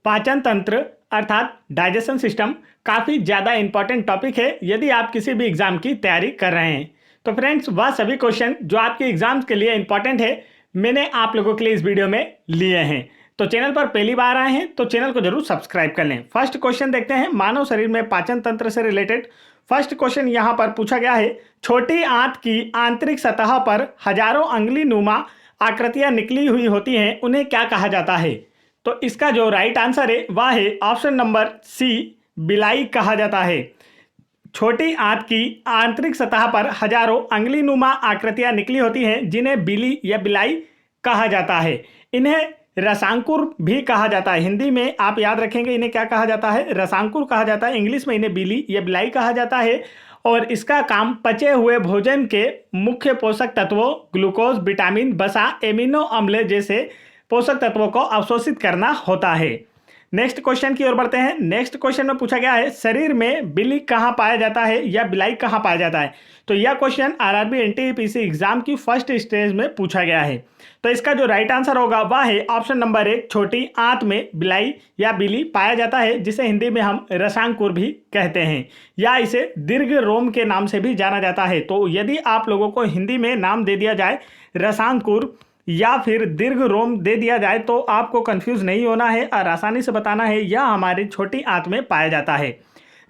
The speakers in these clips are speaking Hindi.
पाचन तंत्र अर्थात डाइजेशन सिस्टम काफ़ी ज़्यादा इंपॉर्टेंट टॉपिक है यदि आप किसी भी एग्ज़ाम की तैयारी कर रहे हैं। तो फ्रेंड्स, वह सभी क्वेश्चन जो आपके एग्ज़ाम्स के लिए इंपॉर्टेंट है मैंने आप लोगों के लिए इस वीडियो में लिए हैं। तो चैनल पर पहली बार आए हैं तो चैनल को जरूर सब्सक्राइब कर लें। फर्स्ट क्वेश्चन देखते हैं मानव शरीर में पाचन तंत्र से रिलेटेड। फर्स्ट क्वेश्चन यहाँ पर पूछा गया है, छोटी आंत की आंतरिक सतह पर हजारों अंगुली नुमा आकृतियां निकली हुई होती हैं, उन्हें क्या कहा जाता है? तो इसका जो राइट आंसर है वह है ऑप्शन नंबर सी, बिलाई कहा जाता है। छोटी आंत की आंतरिक सतह पर हजारों अंगुली नुमा आकृतियां निकली होती हैं जिन्हें बिली या बिलाई कहा जाता है। इन्हें रसांकुर भी कहा जाता है। हिंदी में आप याद रखेंगे इन्हें क्या कहा जाता है, रसांकुर कहा जाता है। इंग्लिश में इन्हें बिली या बिलाई कहा जाता है और इसका काम पचे हुए भोजन के मुख्य पोषक तत्वों ग्लूकोज, विटामिन, वसा, एमिनो अम्ल जैसे पोषक तत्वों को अवशोषित करना होता है। नेक्स्ट क्वेश्चन की ओर बढ़ते हैं। नेक्स्ट क्वेश्चन में पूछा गया है, शरीर में बिली कहाँ पाया जाता है या बिलाई कहाँ पाया जाता है? तो यह क्वेश्चन आरआरबी एनटीपीसी एग्जाम की फर्स्ट स्टेज में पूछा गया है। तो इसका जो राइट आंसर होगा वह है ऑप्शन नंबर 1, छोटी आंत में बिलाई या बिली पाया जाता है, जिसे हिंदी में हम रसांकुर भी कहते हैं या इसे दीर्घ रोम के नाम से भी जाना जाता है। तो यदि आप लोगों को हिंदी में नाम दे दिया जाए रसांकुर या फिर दीर्घ रोम दे दिया जाए तो आपको कंफ्यूज नहीं होना है और आसानी से बताना है यह हमारी छोटी आंत में पाया जाता है।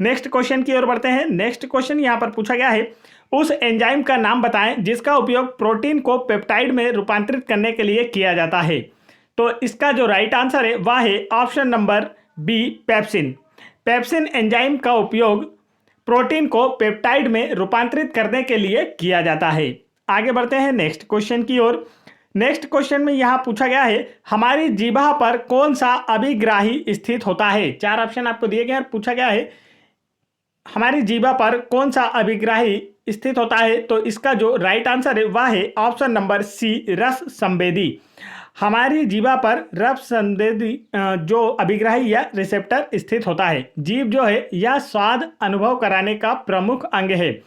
नेक्स्ट क्वेश्चन की ओर बढ़ते हैं। नेक्स्ट क्वेश्चन यहाँ पर पूछा गया है, उस एंजाइम का नाम बताएं जिसका उपयोग प्रोटीन को पेप्टाइड में रूपांतरित करने के लिए किया जाता है। तो इसका जो राइट आंसर है वह है option number B, pepsin. Pepsin enzyme का उपयोग प्रोटीन को पेप्टाइड में रूपांतरित करने के लिए किया जाता है। आगे बढ़ते हैं नेक्स्ट क्वेश्चन की ओर। नेक्स्ट क्वेश्चन में यहाँ पूछा गया है, हमारी जीभा पर कौन सा अभिग्राही स्थित होता है? 4 ऑप्शन आपको दिए गए और पूछा गया है हमारी जीभा पर कौन सा अभिग्राही स्थित होता है। तो इसका जो राइट आंसर है वह है ऑप्शन नंबर सी, रस संवेदी। हमारी जीभा पर रस संवेदी जो अभिग्राही या रिसेप्टर स्थित होता है। जीभ जो है यह स्वाद अनुभव कराने का प्रमुख अंग है।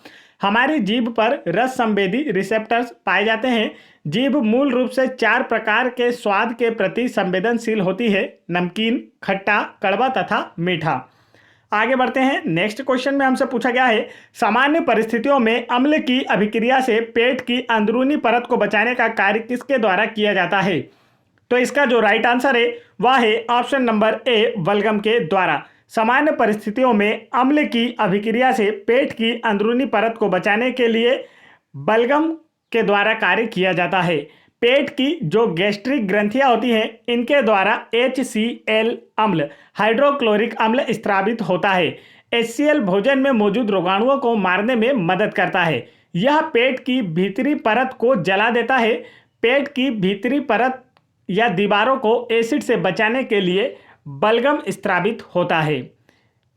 हमारी जीभ पर रस संवेदी रिसेप्टर्स पाए जाते हैं। जीभ मूल रूप से 4 प्रकार के स्वाद के प्रति संवेदनशील होती है, नमकीन, खट्टा, कड़वा तथा मीठा। आगे बढ़ते हैं। नेक्स्ट क्वेश्चन में हमसे पूछा गया है, सामान्य परिस्थितियों में अम्ल की अभिक्रिया से पेट की अंदरूनी परत को बचाने का कार्य किसके द्वारा किया जाता है? तो इसका जो राइट आंसर है वह है ऑप्शन नंबर ए, बलगम के द्वारा। सामान्य परिस्थितियों में अम्ल की अभिक्रिया से पेट की अंदरूनी परत को बचाने के लिए बलगम के द्वारा कार्य किया जाता है। पेट की जो गैस्ट्रिक ग्रंथियां होती हैं इनके द्वारा HCl अम्ल, हाइड्रोक्लोरिक अम्ल स्रावित होता है। HCl भोजन में मौजूद रोगाणुओं को मारने में मदद करता है। यह पेट की भीतरी परत को जला देता है। पेट की भीतरी परत या दीवारों को एसिड से बचाने के लिए बलगम स्रावित होता है।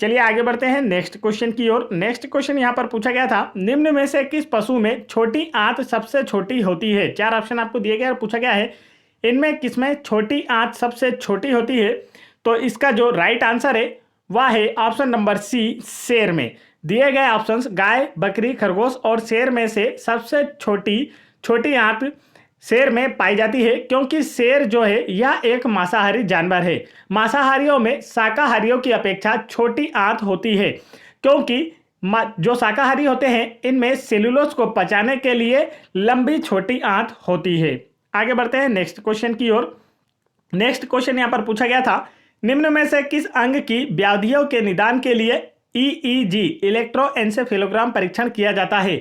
चलिए आगे बढ़ते हैं नेक्स्ट क्वेश्चन की ओर। नेक्स्ट क्वेश्चन यहाँ पर पूछा गया था, निम्न में से किस पशु में छोटी आंत सबसे छोटी होती है? 4 ऑप्शन आपको दिए गए और पूछा गया है इनमें किसमें छोटी आंत सबसे छोटी होती है? तो इसका जो राइट आंसर है वह है ऑप्शन नंबर सी, शेर में। दिए गए ऑप्शंस गाय, बकरी, खरगोश और शेर में से सबसे छोटी आंत शेर में पाई जाती है, क्योंकि शेर जो है यह एक मांसाहारी जानवर है। मांसाहारियों में शाकाहारियों की अपेक्षा छोटी आंत होती है, क्योंकि जो शाकाहारी होते हैं इनमें सेलुलोज को पचाने के लिए लंबी छोटी आंत होती है। आगे बढ़ते हैं नेक्स्ट क्वेश्चन की ओर। नेक्स्ट क्वेश्चन यहाँ पर पूछा गया था, निम्न में से किस अंग की व्याधियों के निदान के लिए EEG इलेक्ट्रोएन्सेफेलोग्राम परीक्षण किया जाता है?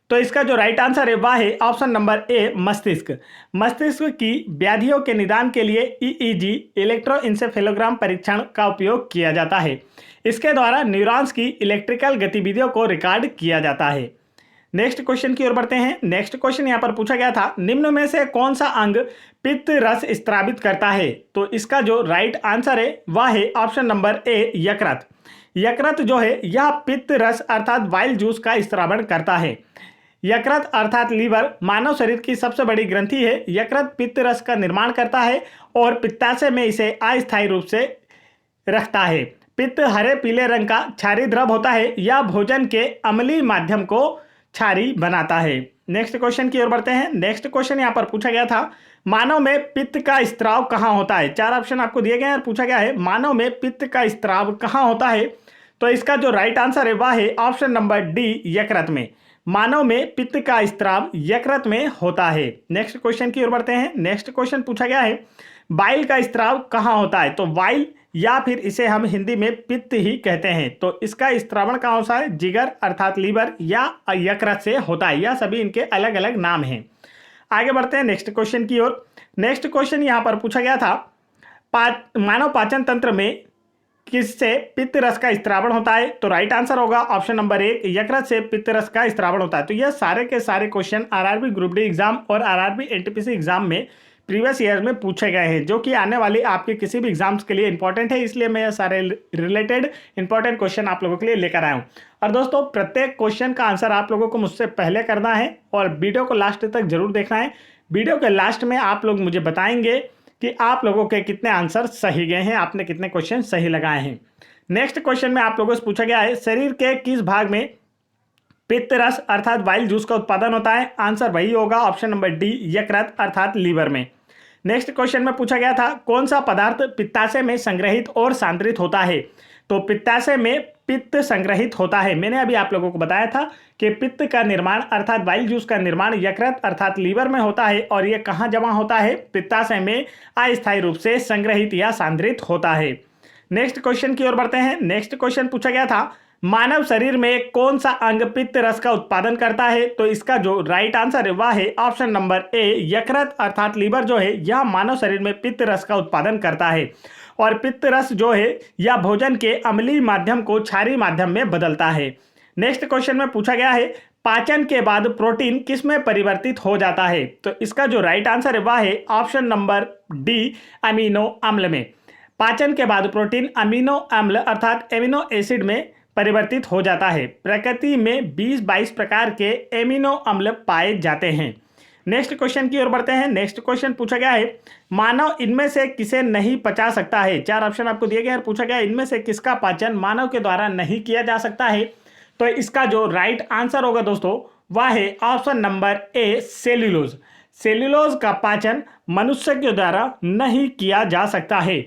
तो इसका जो राइट आंसर है वह है ऑप्शन नंबर ए, मस्तिष्क। मस्तिष्क की व्याधियों के निदान के लिए EEG इलेक्ट्रोएन्सेफेलोग्राम परीक्षण का उपयोग किया जाता है। इसके द्वारा न्यूरॉन्स की इलेक्ट्रिकल गतिविधियों को रिकॉर्ड किया जाता है। नेक्स्ट क्वेश्चन की ओर बढ़ते हैं। नेक्स्ट क्वेश्चन यहाँ पर पूछा गया था, निम्न में से कौन सा अंग पित्त रस स्रावित करता है? तो इसका जो राइट आंसर है वह है ऑप्शन नंबर ए, यकृत। यकृत जो है यह पित्त रस अर्थात वाइल जूस का स्रावण करता है। यकृत अर्थात लीवर मानव शरीर की सबसे बड़ी ग्रंथि है। यकृत पित्त रस का निर्माण करता है और पित्ताशय में इसे अस्थायी रूप से रखता है। पित्त हरे पीले रंग का क्षारीय द्रव होता है। यह भोजन के अम्लीय माध्यम को क्षारीय बनाता है। नेक्स्ट क्वेश्चन की ओर बढ़ते हैं। नेक्स्ट क्वेश्चन यहाँ पर पूछा गया था, मानव में पित्त का स्त्राव कहाँ होता है? चार ऑप्शन आपको दिए गए हैं और पूछा गया है मानव में पित्त का स्त्राव कहाँ होता है? तो इसका जो राइट आंसर है वह है ऑप्शन नंबर डी, यकृत में। मानव में पित्त का स्त्राव यकृत में होता है। नेक्स्ट क्वेश्चन की ओर बढ़ते हैं। नेक्स्ट क्वेश्चन पूछा गया है बाइल का स्त्राव कहाँ होता है? तो वाइल या फिर इसे हम हिंदी में पित्त ही कहते हैं। तो इसका स्त्रावण कहाँ होता है? जिगर अर्थात लीवर या यकृत से होता है। यह सभी इनके अलग अलग नाम हैं। आगे बढ़ते हैं नेक्स्ट क्वेश्चन की ओर। नेक्स्ट क्वेश्चन यहाँ पर पूछा गया था मानव पाचन तंत्र में किससे पित्त रस का स्त्रावण होता है? तो राइट आंसर होगा ऑप्शन नंबर एक, यकृत से पित्त रस का स्त्रावण होता है। तो यह सारे के सारे question RRB group D exam और आरआरबी एनटीपीसी एग्जाम में प्रीवियस ईयर में पूछे गए हैं, जो कि आने वाली आपके किसी भी एग्जाम्स के लिए इंपॉर्टेंट है। इसलिए मैं यह सारे रिलेटेड इंपॉर्टेंट क्वेश्चन आप लोगों के लिए लेकर आया हूँ। और दोस्तों, प्रत्येक क्वेश्चन का आंसर आप लोगों को मुझसे पहले करना है और वीडियो को लास्ट तक जरूर देखना है। वीडियो के लास्ट में आप लोग मुझे बताएंगे कि आप लोगों के कितने आंसर सही गए हैं, आपने कितने क्वेश्चन सही लगाए हैं। नेक्स्ट क्वेश्चन में आप लोगों से पूछा गया है शरीर के किस भाग में पित्त रस अर्थात बाइल जूस का उत्पादन होता है? आंसर वही होगा ऑप्शन नंबर डी, यकृत अर्थात लीवर में। नेक्स्ट क्वेश्चन में पूछा गया था कौन सा पदार्थ पित्ताशय में संग्रहित और सांद्रित होता है? तो पित्ताशय में पित्त संग्रहित होता है। मैंने अभी आप लोगों को बताया था कि पित्त का निर्माण अर्थात बाइल जूस का निर्माण यकृत अर्थात लीवर में होता है और यह कहाँ जमा होता है? पित्ताशय में अस्थायी रूप से संग्रहित या सांद्रित होता है। नेक्स्ट क्वेश्चन की ओर बढ़ते हैं। नेक्स्ट क्वेश्चन पूछा गया था मानव शरीर में कौन सा अंग पित्त रस का उत्पादन करता है? तो इसका जो राइट आंसर है वह है ऑप्शन नंबर ए, यकृत अर्थात लीवर जो है यह मानव शरीर में पित्त रस का उत्पादन करता है। और पित्त रस जो है यह भोजन के अम्लीय माध्यम को क्षारीय माध्यम में बदलता है। नेक्स्ट क्वेश्चन में पूछा गया है पाचन के बाद प्रोटीन किस में परिवर्तित हो जाता है? तो इसका जो राइट आंसर है वह है ऑप्शन नंबर डी, अमीनो अम्ल में। पाचन के बाद प्रोटीन अमीनो अम्ल अर्थात एमिनो एसिड में परिवर्तित हो जाता है। प्रकृति में 20-22 प्रकार के एमिनो अम्ल पाए जाते हैं। नेक्स्ट क्वेश्चन की ओर बढ़ते हैं। नेक्स्ट क्वेश्चन पूछा गया है मानव इनमें से किसे नहीं पचा सकता है? चार ऑप्शन आपको दिए गए और पूछा गया इनमें से किसका पाचन मानव के द्वारा नहीं किया जा सकता है? तो इसका जो राइट आंसर होगा दोस्तों वह है option number A, cellulose. Cellulose का पाचन मनुष्य के द्वारा नहीं किया जा सकता है।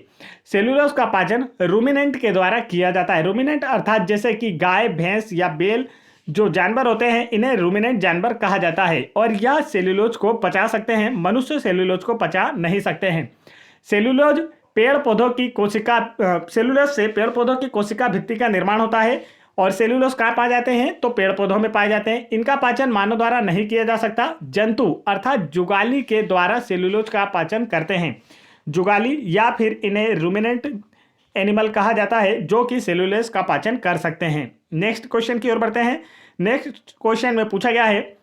सेल्यूलोज का पाचन रूमिनेंट के द्वारा किया जाता है। रूमिनेंट अर्थात जैसे कि गाय, भैंस या बैल जो जानवर होते हैं इन्हें रूमिनेंट जानवर कहा जाता है और यह सेल्यूलोज को पचा सकते हैं। मनुष्य सेल्यूलोज को पचा नहीं सकते हैं। सेल्यूलोज पेड़ पौधों की कोशिका सेल्यूलोज से पेड़ पौधों की कोशिका भित्ति का निर्माण होता है और सेल्यूलोज कहाँ पाए जाते हैं? तो पेड़ पौधों में पाए जाते हैं। इनका पाचन मानव द्वारा नहीं किया जा सकता। जंतु अर्थात जुगाली के द्वारा सेल्यूलोज का पाचन करते हैं। जुगाली या फिर इन्हें रूमिनेंट एनिमल कहा जाता है जो कि सेल्यूलोज का पाचन कर सकते हैं। नेक्स्ट क्वेश्चन की ओर बढ़ते हैं। नेक्स्ट क्वेश्चन में पूछा गया है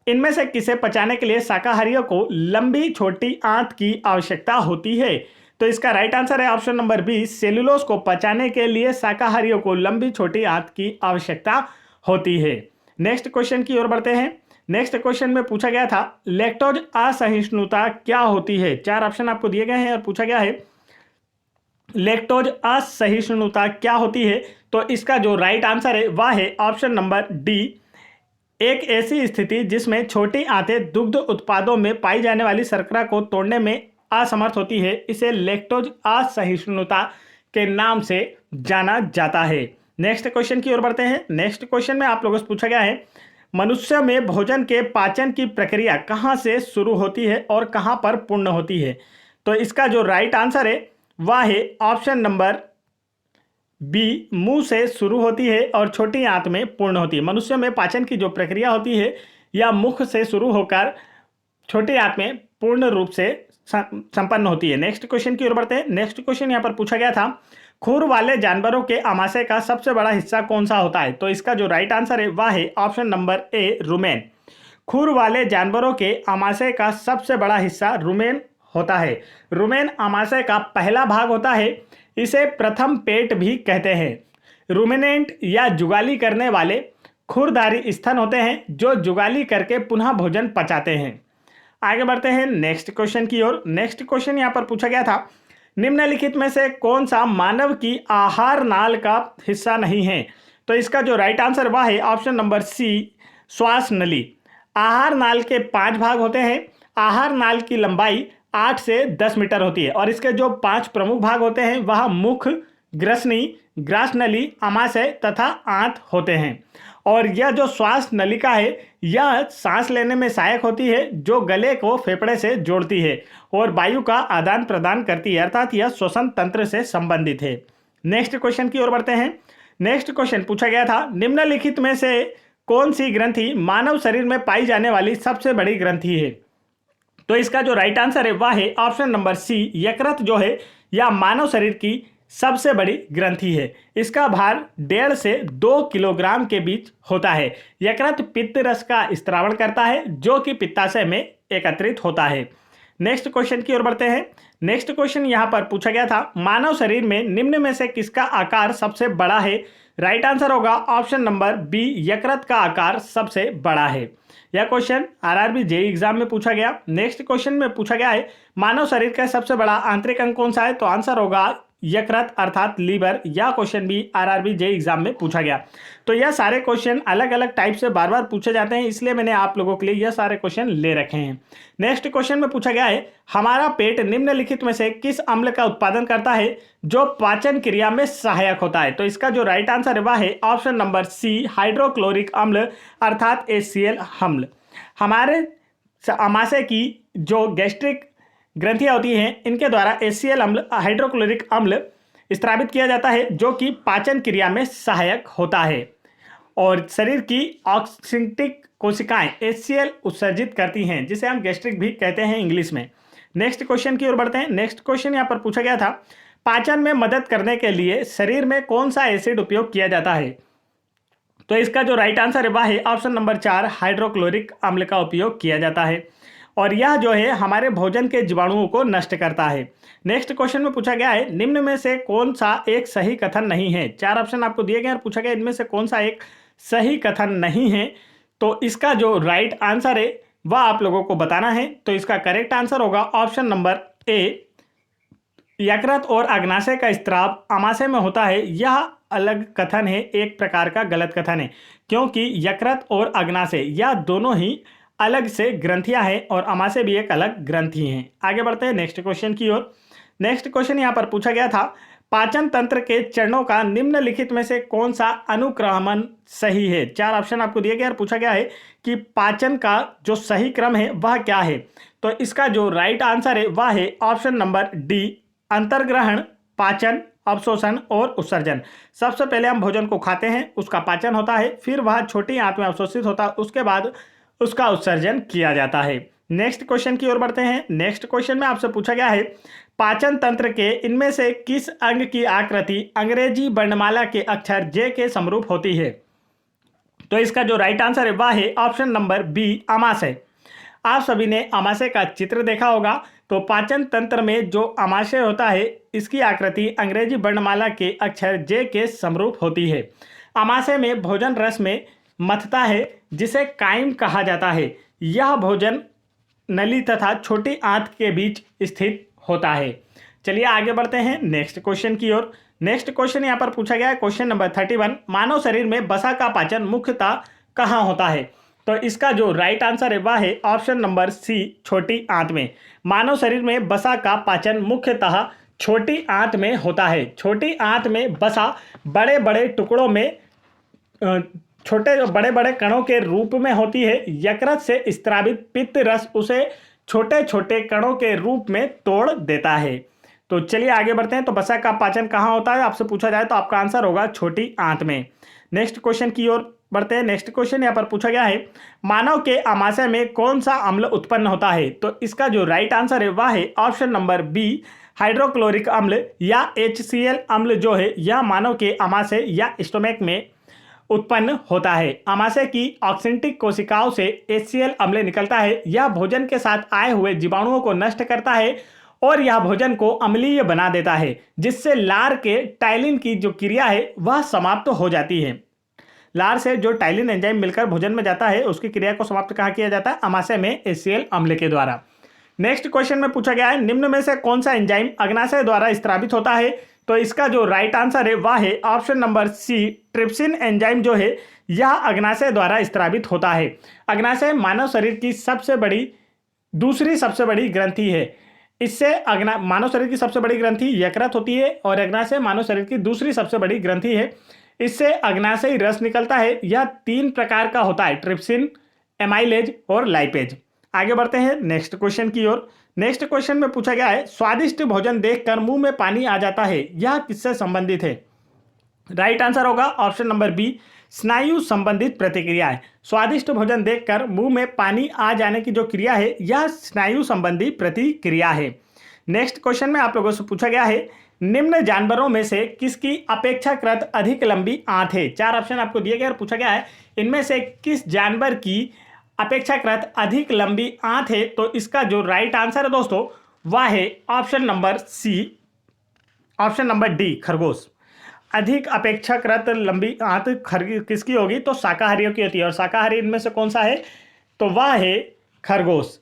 इनमें से किसे पचाने के लिए शाकाहारियों को लंबी छोटी आंत की आवश्यकता होती है? तो इसका राइट आंसर है ऑप्शन नंबर बी, सेल्यूलोज को पचाने के लिए शाकाहारियों को लंबी छोटी आंत की आवश्यकता होती है। नेक्स्ट क्वेश्चन की ओर बढ़ते हैं। नेक्स्ट क्वेश्चन में पूछा गया था लैक्टोज असहिष्णुता क्या होती है? चार ऑप्शन आपको दिए गए हैं और पूछा गया है लैक्टोज असहिष्णुता क्या होती है? तो इसका जो राइट आंसर है वह है ऑप्शन नंबर डी, एक ऐसी स्थिति जिसमें छोटी आंतें दुग्ध उत्पादों में पाई जाने वाली शर्करा को तोड़ने में असमर्थ होती है। इसे लैक्टोज असहिष्णुता के नाम से जाना जाता है। नेक्स्ट क्वेश्चन की ओर बढ़ते हैं। नेक्स्ट क्वेश्चन में आप लोगों से पूछा गया है मनुष्य में भोजन के पाचन की प्रक्रिया कहाँ से शुरू होती है और कहाँ पर पूर्ण होती है? तो इसका जो राइट आंसर है वह है ऑप्शन नंबर बी, मुंह से शुरू होती है और छोटी आंत में पूर्ण होती है। मनुष्य में पाचन की जो प्रक्रिया होती है यह मुख से शुरू होकर छोटी आंत में पूर्ण रूप से संपन्न होती है। नेक्स्ट क्वेश्चन की ओर बढ़ते हैं। नेक्स्ट क्वेश्चन यहाँ पर पूछा गया था खुर वाले जानवरों के आमाशय का सबसे बड़ा हिस्सा कौन सा होता है? तो इसका जो राइट आंसर है वह है ऑप्शन नंबर ए, रुमेन। खुर वाले जानवरों के आमाशय का सबसे बड़ा हिस्सा रुमेन होता है। रुमेन आमाशय का पहला भाग होता है। इसे प्रथम पेट भी कहते हैं। रुमिनेंट या जुगाली करने वाले खुरधारी स्तन होते हैं जो जुगाली करके पुनः भोजन पचाते हैं। आगे बढ़ते हैं नेक्स्ट क्वेश्चन की ओर। नेक्स्ट क्वेश्चन यहाँ पर पूछा गया था निम्नलिखित में से कौन सा मानव की आहार नाल का हिस्सा नहीं है? तो इसका जो राइट आंसर वह है ऑप्शन नंबर सी, श्वास नली। आहार नाल के 5 भाग होते हैं। आहार नाल की लंबाई 8 से 10 मीटर होती है और इसके जो 5 प्रमुख भाग होते हैं वह मुख, ग्रसनी, ग्रासनली, आमाशय तथा आंत होते हैं। और यह जो श्वास नलिका है यह सांस लेने में सहायक होती है, जो गले को फेफड़े से जोड़ती है और वायु का आदान प्रदान करती है, अर्थात यह श्वसन तंत्र से संबंधित है। नेक्स्ट क्वेश्चन की ओर बढ़ते हैं। नेक्स्ट क्वेश्चन पूछा गया था, निम्नलिखित में से कौन सी ग्रंथि मानव शरीर में पाई जाने वाली सबसे बड़ी ग्रंथि है? तो इसका जो राइट आंसर है वह है ऑप्शन नंबर सी, यकृत जो है यह मानव शरीर की सबसे बड़ी ग्रंथि है। इसका भार 1.5 से 2 किलोग्राम के बीच होता है। यकृत पित्त रस का स्त्रावण करता है जो कि पित्ताशय में एकत्रित होता है। नेक्स्ट क्वेश्चन की ओर बढ़ते हैं। नेक्स्ट क्वेश्चन यहां पर पूछा गया था, मानव शरीर में निम्न में से किसका आकार सबसे बड़ा है? राइट आंसर होगा ऑप्शन नंबर बी, यकृत का आकार सबसे बड़ा है। यह क्वेश्चन आरआरबी जेईई एग्जाम में पूछा गया। नेक्स्ट क्वेश्चन में पूछा गया है, मानव शरीर का सबसे बड़ा आंतरिक अंग कौन सा है? तो आंसर होगा यकृत अर्थात लीवर। यह क्वेश्चन भी आरआरबी जेईई एग्जाम में पूछा गया। तो यह सारे क्वेश्चन अलग अलग टाइप से बार बार पूछे जाते हैं, इसलिए मैंने आप लोगों के लिए यह सारे क्वेश्चन ले रखे हैं। नेक्स्ट क्वेश्चन में पूछा गया है, हमारा पेट निम्नलिखित में से किस अम्ल का उत्पादन करता है जो पाचन क्रिया में सहायक होता है? तो इसका जो राइट आंसर है वह है ऑप्शन नंबर सी, हाइड्रोक्लोरिक अम्ल अर्थात HCl अम्ल। हमारे आमाशय की जो गैस्ट्रिक ग्रंथियां होती हैं इनके द्वारा HCl अम्ल, हाइड्रोक्लोरिक अम्ल स्रावित किया जाता है जो कि पाचन क्रिया में सहायक होता है और शरीर की ऑक्सिंटिक कोशिकाएं HCl उत्सर्जित करती हैं, जिसे हम गैस्ट्रिक भी कहते हैं इंग्लिश में। नेक्स्ट क्वेश्चन की ओर बढ़ते हैं। नेक्स्ट क्वेश्चन यहाँ पर पूछा गया था, पाचन में मदद करने के लिए शरीर में कौन सा एसिड उपयोग किया जाता है? तो इसका जो राइट आंसर है वह है ऑप्शन नंबर 4, हाइड्रोक्लोरिक अम्ल का उपयोग किया जाता है और यह जो है हमारे भोजन के जीवाणुओं को नष्ट करता है। नेक्स्ट क्वेश्चन में पूछा गया है, निम्न में से कौन सा एक सही कथन नहीं है? 4 ऑप्शन आपको दिए गए और पूछा गया इनमें से कौन सा एक सही कथन नहीं है। तो इसका जो राइट आंसर है वह आप लोगों को बताना है। तो इसका करेक्ट आंसर होगा ऑप्शन नंबर ए, यकृत और अग्नाशय का स्त्राव आमाशय में होता है। यह अलग कथन है, एक प्रकार का गलत कथन है, क्योंकि यकृत और अग्नाशय यह दोनों ही अलग से ग्रंथियां हैं और आमाशय भी एक अलग ग्रंथि हैं। आगे बढ़ते हैं नेक्स्ट क्वेश्चन की ओर। नेक्स्ट क्वेश्चन यहाँ पर पूछा गया था, पाचन तंत्र के चरणों का निम्नलिखित में से कौन सा अनुक्रमण सही है? 4 ऑप्शन आपको दिए गए और पूछा गया है कि पाचन का जो सही क्रम है वह क्या है? तो इसका जो राइट आंसर है वह है ऑप्शन नंबर डी, अंतर्ग्रहण, पाचन, अवशोषण और उत्सर्जन। सबसे पहले हम भोजन को खाते हैं, उसका पाचन होता है, फिर वह छोटी आंत में अवशोषित होता है, उसके बाद उसका उत्सर्जन किया जाता है। नेक्स्ट क्वेश्चन की ओर बढ़ते हैं। नेक्स्ट क्वेश्चन में आपसे पूछा गया है, पाचन तंत्र के इनमें से किस अंग की आकृति अंग्रेजी वर्णमाला के अक्षर जे के समरूप होती है? तो इसका जो राइट आंसर है वह है ऑप्शन नंबर बी, आमाशय। आप सभी ने आमाशय का चित्र देखा होगा। तो पाचन तंत्र में जो आमाशय होता है इसकी आकृति अंग्रेजी वर्णमाला के अक्षर जे के समरूप होती है। आमाशय में भोजन रस में मथता है जिसे काइम कहा जाता है। यह भोजन नली तथा छोटी आंत के बीच स्थित होता है। चलिए आगे बढ़ते हैं नेक्स्ट क्वेश्चन की ओर। नेक्स्ट क्वेश्चन यहाँ पर पूछा गया है, क्वेश्चन नंबर 31, मानव शरीर में वसा का पाचन मुख्यतः कहाँ होता है? तो इसका जो राइट आंसर है वह है ऑप्शन नंबर सी, छोटी आंत में। मानव शरीर में वसा का पाचन मुख्यतः छोटी आंत में होता है। छोटी आंत में वसा बड़े बड़े टुकड़ों में छोटे बड़े बड़े कणों के रूप में होती है। यकृत से स्रावित पित्त रस उसे छोटे छोटे कणों के रूप में तोड़ देता है। तो चलिए आगे बढ़ते हैं। तो वसा का पाचन कहाँ होता है आपसे पूछा जाए तो आपका आंसर होगा छोटी आंत में। नेक्स्ट क्वेश्चन की ओर बढ़ते हैं। नेक्स्ट क्वेश्चन यहाँ पर पूछा गया है, मानव के आमाशय में कौन सा अम्ल उत्पन्न होता है? तो इसका जो राइट आंसर है वह है ऑप्शन नंबर बी, हाइड्रोक्लोरिक अम्ल या HCl अम्ल जो है यह मानव के आमाशय या स्टोमक में उत्पन्न होता है। आमाशय की ऑक्सिंटिक कोशिकाओं से HCl अम्ल निकलता है। यह भोजन के साथ आए हुए जीवाणुओं को नष्ट करता है और यह भोजन को अम्लीय बना देता है, जिससे लार के टाइलिन की जो क्रिया है वह समाप्त हो जाती है। लार से जो टाइलिन एंजाइम मिलकर भोजन में जाता है उसकी क्रिया को समाप्त कहाँ किया जाता है? आमाशय में HCl अम्ल के द्वारा। नेक्स्ट क्वेश्चन में पूछा गया है, निम्न में से कौन सा एंजाइम अग्नाशय द्वारा स्रावित होता है? तो इसका जो राइट आंसर है वह है option number C, trypsin enzyme जो है यह अग्नाशय द्वारा स्रावित होता है। अग्नाशय मानव शरीर की सबसे बड़ी दूसरी सबसे बड़ी ग्रंथि है। इससे अग्ना मानव शरीर की सबसे बड़ी ग्रंथि यकृत होती है और अग्नाशय मानव शरीर की दूसरी सबसे बड़ी ग्रंथि है। इससे अग्नाशयी रस निकलता है। यह 3 प्रकार का होता है, ट्रिप्सिन, एमाइलेज और लाइपेज। आगे बढ़ते हैं नेक्स्ट क्वेश्चन की ओर। नेक्स्ट क्वेश्चन में पूछा गया है, स्वादिष्ट भोजन देखकर मुंह में पानी आ जाता है, यह किससे संबंधित है? राइट आंसर होगा ऑप्शन नंबर बी, स्नायु संबंधित प्रतिक्रिया है। स्वादिष्ट भोजन देखकर मुंह में पानी आ जाने की जो क्रिया है, यह स्नायु संबंधी प्रतिक्रिया है। नेक्स्ट क्वेश्चन में आप लोगों से पूछा गया है, निम्न जानवरों में से किसकी अपेक्षाकृत अधिक लंबी आंत है? 4 ऑप्शन आपको दिए गए और पूछा गया है इनमें से किस जानवर की अपेक्षाकृत अधिक लंबी आंत है? तो इसका जो राइट आंसर है दोस्तों, वह है option number C, option number D, खरगोश। अधिक अपेक्षाकृत लंबी आंत किसकी होगी? तो शाकाहारियों की होती है। और शाकाहारी इनमें से कौन सा है? तो वह है खरगोश।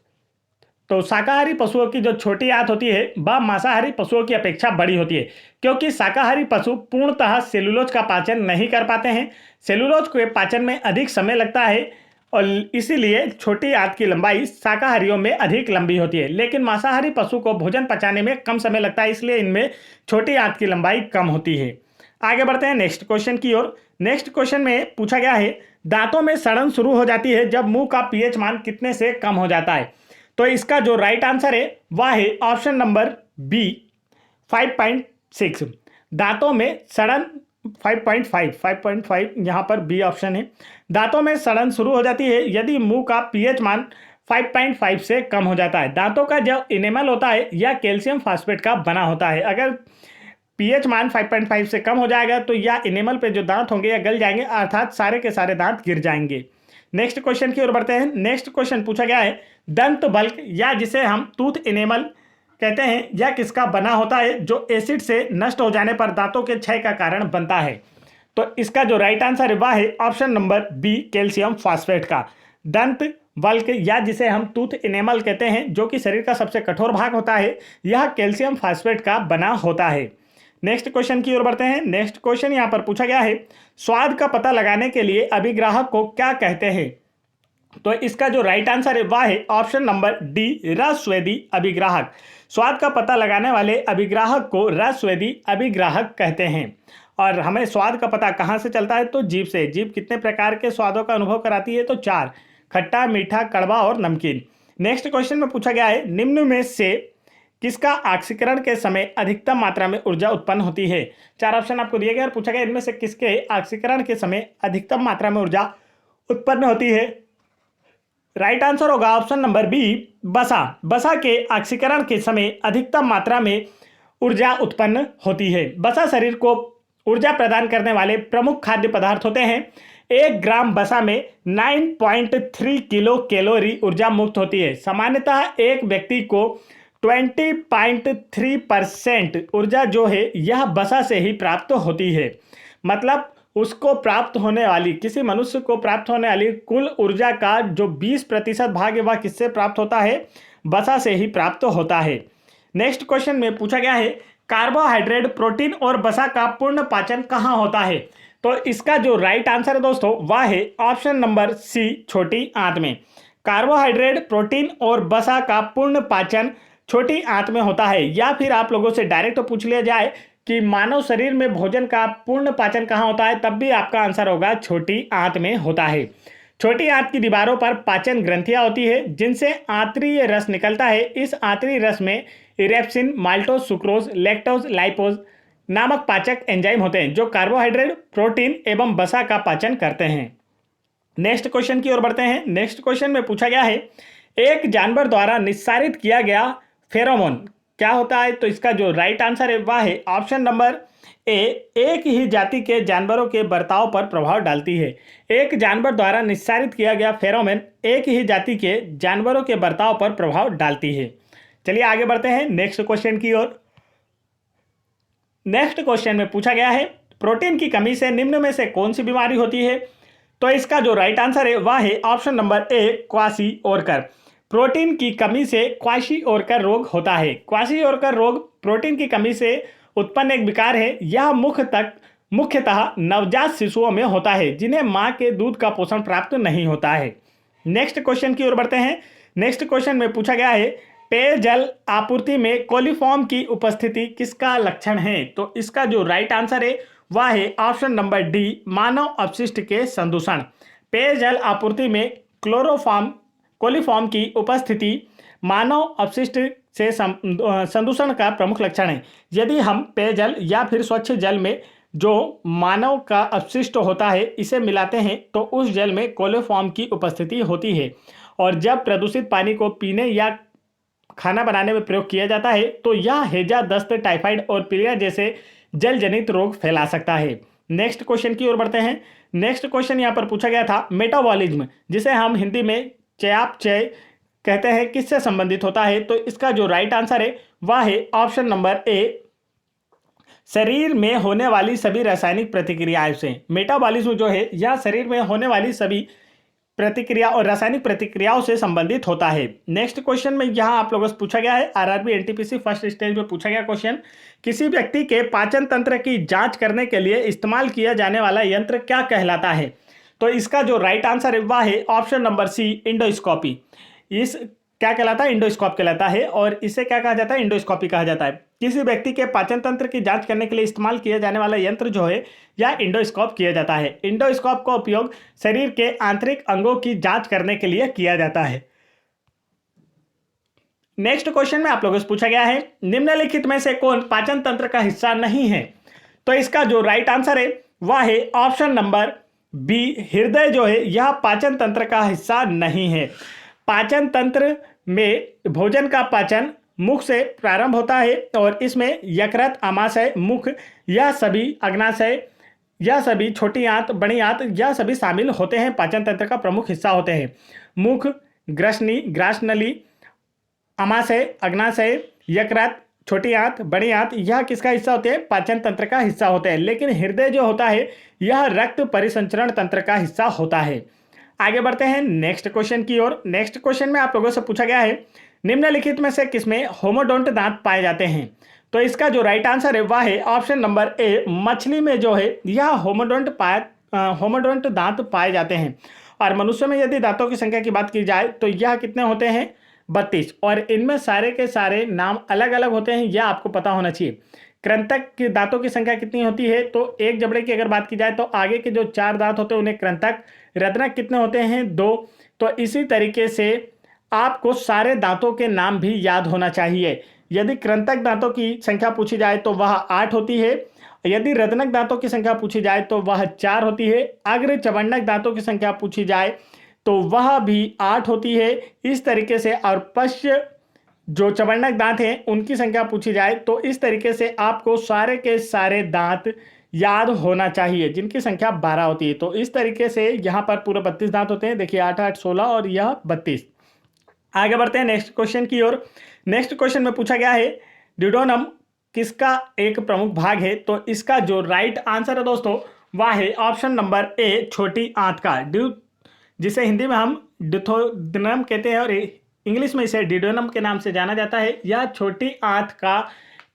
तो शाकाहारी पशुओं की जो छोटी आंत होती है वह मांसाहारी पशुओं की अपेक्षा बड़ी होती है, क्योंकि शाकाहारी पशु पूर्णतः सेलुलोज का पाचन नहीं कर पाते हैं। सेलुलोज के पाचन में अधिक समय लगता है और इसीलिए छोटी आंत की लंबाई शाकाहारियों में अधिक लंबी होती है। लेकिन मांसाहारी पशु को भोजन पचाने में कम समय लगता है, इसलिए इनमें छोटी आंत की लंबाई कम होती है। आगे बढ़ते हैं नेक्स्ट क्वेश्चन की ओर। नेक्स्ट क्वेश्चन में पूछा गया है, दांतों में सड़न शुरू हो जाती है जब मुंह का पीएच मान कितने से कम हो जाता है? तो इसका जो राइट आंसर है वह है ऑप्शन नंबर बी, 5.6। दांतों में सड़न 5.5 यहाँ पर बी ऑप्शन है। दांतों में सड़न शुरू हो जाती है यदि मुंह का पीएच मान 5.5 से कम हो जाता है। दांतों का जो इनेमल होता है यह कैल्शियम फास्फेट का बना होता है। अगर पीएच मान 5.5 से कम हो जाएगा तो यह इनेमल पे जो दांत होंगे या गल जाएंगे, अर्थात सारे के सारे दांत गिर जाएंगे। नेक्स्ट क्वेश्चन की ओर बढ़ते हैं। नेक्स्ट क्वेश्चन पूछा गया है, दंत बल्क या जिसे हम टूथ इनेमल कहते हैं, यह किसका बना होता है जो एसिड से नष्ट हो जाने पर दांतों के क्षय का कारण बनता है? तो इसका जो राइट आंसर है वह है option number B, calcium phosphate का। दंत बल्क या जिसे हम टूथ इनेमल कहते हैं, जो कि शरीर का सबसे कठोर भाग होता है, यह कैल्शियम फास्फेट का बना होता है। नेक्स्ट क्वेश्चन की ओर बढ़ते हैं। नेक्स्ट क्वेश्चन यहाँ पर पूछा गया है, स्वाद का पता लगाने के लिए अभिग्राहक को क्या कहते हैं? तो इसका जो राइट आंसर है वह है ऑप्शन नंबर डी, रसस्वेदी अभिग्राहक। स्वाद का पता लगाने वाले अभिग्राहक को रसस्वेदी अभिग्राहक कहते हैं। और हमें स्वाद का पता कहाँ से चलता है? तो जीभ से। जीभ कितने प्रकार के स्वादों का अनुभव कराती है? तो 4, खट्टा, मीठा, कड़वा और नमकीन। नेक्स्ट क्वेश्चन में पूछा गया है, निम्न में से किसका ऑक्सीकरण के समय अधिकतम मात्रा में ऊर्जा उत्पन्न होती है? 4 ऑप्शन आपको दिए गए और पूछा गया इनमें से किसके ऑक्सीकरण के समय अधिकतम मात्रा में ऊर्जा उत्पन्न होती है? राइट आंसर होगा ऑप्शन नंबर बी, बसा। बसा के ऑक्सीकरण के समय अधिकतम मात्रा में ऊर्जा उत्पन्न होती है। बसा शरीर को ऊर्जा प्रदान करने वाले प्रमुख खाद्य पदार्थ होते हैं। 1 ग्राम बसा में 9.3 किलो कैलोरी ऊर्जा मुक्त होती है। सामान्यतः एक व्यक्ति को 20.3% ऊर्जा जो है यह बसा से ही प्राप्त होती है। मतलब उसको प्राप्त होने वाली, किसी मनुष्य को प्राप्त होने वाली कुल ऊर्जा का जो 20% भाग है वह किससे प्राप्त होता है? बसा से ही प्राप्त होता है। नेक्स्ट क्वेश्चन में पूछा गया है, कार्बोहाइड्रेट, प्रोटीन और बसा का पूर्ण पाचन कहाँ होता है? तो इसका जो राइट आंसर है दोस्तों वह है ऑप्शन नंबर सी, छोटी आंत में। कार्बोहाइड्रेट, प्रोटीन और बसा का पूर्ण पाचन छोटी आंत में होता है। या फिर आप लोगों से डायरेक्ट पूछ लिया जाए कि मानव शरीर में भोजन का पूर्ण पाचन कहाँ होता है, तब भी आपका आंसर होगा छोटी आंत में होता है। छोटी आंत की दीवारों पर पाचन ग्रंथियां होती है जिनसे आंतरीय रस निकलता है। इस आंतरीय रस में इरेप्सिन, माल्टोज, सुक्रोज, लैक्टोज, लाइपोज नामक पाचक एंजाइम होते हैं जो कार्बोहाइड्रेट, प्रोटीन एवं बसा का पाचन करते हैं। नेक्स्ट क्वेश्चन की ओर बढ़ते हैं। नेक्स्ट क्वेश्चन में पूछा गया है, एक जानवर द्वारा निस्सारित किया गया फेरोमोन क्या होता है? तो इसका जो राइट आंसर है वह है ऑप्शन नंबर ए, एक ही जाति के जानवरों के बर्ताव पर प्रभाव डालती है। एक जानवर द्वारा निस्सारित किया गया फेरोमोन एक ही जाति के जानवरों के बर्ताव पर प्रभाव डालती है। चलिए आगे बढ़ते हैं नेक्स्ट क्वेश्चन की ओर। नेक्स्ट क्वेश्चन में पूछा गया है, प्रोटीन की कमी से निम्न में से कौन सी बीमारी होती है? तो इसका जो राइट आंसर है वह है ऑप्शन नंबर ए, क्वाशीओरकर। प्रोटीन की कमी से क्वाशीओरकर रोग होता है। क्वाशीओरकर रोग प्रोटीन की कमी से उत्पन्न एक विकार है। यह मुख्यतः नवजात शिशुओं में होता है जिन्हें मां के दूध का पोषण प्राप्त नहीं होता है। नेक्स्ट क्वेश्चन की ओर बढ़ते हैं। नेक्स्ट क्वेश्चन में पूछा गया है पेयजल आपूर्ति में कोलिफॉर्म की उपस्थिति किसका लक्षण है? तो इसका जो राइट आंसर है वह है ऑप्शन नंबर डी, मानव अपशिष्ट के संदूषण। पेयजल आपूर्ति में कोलिफॉर्म की उपस्थिति मानव अपशिष्ट से संदूषण का प्रमुख लक्षण है। यदि हम पेयजल या फिर स्वच्छ जल में जो मानव का अपशिष्ट होता है इसे मिलाते हैं तो उस जल में कोलिफॉर्म की उपस्थिति होती है, और जब प्रदूषित पानी को पीने या खाना बनाने में प्रयोग किया जाता है तो यह हैजा, दस्त, टाइफाइड और पीलिया जैसे जल जनित रोग फैला सकता है। नेक्स्ट क्वेश्चन की ओर बढ़ते हैं। नेक्स्ट क्वेश्चन यहाँ पर पूछा गया था मेटाबॉलिज्म, जिसे हम हिंदी में चयापचय कहते हैं, किससे संबंधित होता है? तो इसका जो राइट आंसर है वह है ऑप्शन नंबर ए, शरीर में होने वाली सभी रासायनिक प्रतिक्रियाओं से। मेटाबॉलिज्म जो है यह शरीर में होने वाली सभी प्रतिक्रिया और रासायनिक प्रतिक्रियाओं से संबंधित होता है। नेक्स्ट क्वेश्चन में यहाँ आप लोगों से पूछा गया है आरआरबी एनटीपीसी फर्स्ट स्टेज में पूछा गया क्वेश्चन, किसी व्यक्ति के पाचन तंत्र की जांच करने के लिए इस्तेमाल किया जाने वाला यंत्र क्या कहलाता है? तो इसका जो राइट आंसर है वह है ऑप्शन नंबर सी, इंडोस्कोपी। इस क्या कहलाता है? इंडोस्कोप कहलाता है, और इसे क्या कहा जाता है? इंडोस्कोपी कहा जाता है। किसी व्यक्ति के पाचन तंत्र की जांच करने के लिए इस्तेमाल किया जाने वाला यंत्र जो है यह इंडोस्कोप किया जाता है। इंडोस्कोप का उपयोग शरीर के आंतरिक अंगों की जांच करने के लिए किया जाता है। नेक्स्ट क्वेश्चन में आप लोगों से पूछा गया है निम्नलिखित में से कौन पाचन तंत्र का हिस्सा नहीं है? तो इसका जो राइट आंसर है वह है ऑप्शन नंबर बी, हृदय जो है यह पाचन तंत्र का हिस्सा नहीं है। पाचन तंत्र में भोजन का पाचन मुख से प्रारंभ होता है और इसमें यकृत, आमाशय, मुख, यह सभी अग्नाशय, यह सभी छोटी आंत, बड़ी आंत, यह सभी शामिल होते हैं, पाचन तंत्र का प्रमुख हिस्सा होते हैं। मुख, ग्रासनली, आमाशय, अग्नाशय, यकृत, छोटी आंत, बड़ी आंत, यह किसका हिस्सा होते हैं? पाचन तंत्र का हिस्सा होते हैं। लेकिन हृदय जो होता है यह रक्त परिसंचरण तंत्र का हिस्सा होता है। आगे बढ़ते हैं नेक्स्ट क्वेश्चन की ओर। नेक्स्ट क्वेश्चन में आप लोगों से पूछा गया है निम्नलिखित में से किसमें होमोडोंट दांत पाए जाते हैं? तो इसका जो राइट आंसर है वह है ऑप्शन नंबर ए, मछली में जो है यह होमोडोंट दांत पाए जाते हैं। और मनुष्य में यदि दांतों की संख्या की बात की जाए तो यह कितने होते हैं? 32, और इनमें सारे के सारे नाम अलग अलग होते हैं, यह आपको पता होना चाहिए। कृंतक की दांतों की संख्या कितनी होती है? तो एक जबड़े की अगर बात की जाए तो आगे के जो 4 दांत होते हैं उन्हें कृंतक। रत्नक कितने होते हैं? 2। तो इसी तरीके से आपको सारे दांतों के नाम भी याद होना चाहिए। यदि कृंतक दांतों की संख्या पूछी जाए तो वह 8 होती है, यदि रत्नक दांतों की संख्या पूछी जाए तो वह 4 होती है, अग्र चवंडक दांतों की संख्या पूछी जाए तो वह भी 8 होती है। इस तरीके से और पश्च जो चवंडक दांत हैं उनकी संख्या पूछी जाए तो इस तरीके से आपको सारे के सारे दांत याद होना चाहिए, जिनकी संख्या 12 होती है। तो इस तरीके से यहाँ पर पूरे 32 दांत होते हैं। देखिए 8 8 16 और यह 32। आगे बढ़ते हैं नेक्स्ट क्वेश्चन की ओर। नेक्स्ट क्वेश्चन में पूछा गया है ड्यूडेनम किसका एक प्रमुख भाग है? तो इसका जो राइट आंसर है दोस्तों वह है ऑप्शन नंबर ए, छोटी आंत का। जिसे हिंदी में हम ड्यूथोडेनम कहते हैं और इंग्लिश में इसे ड्यूडेनम के नाम से जाना जाता है। यह छोटी आंत का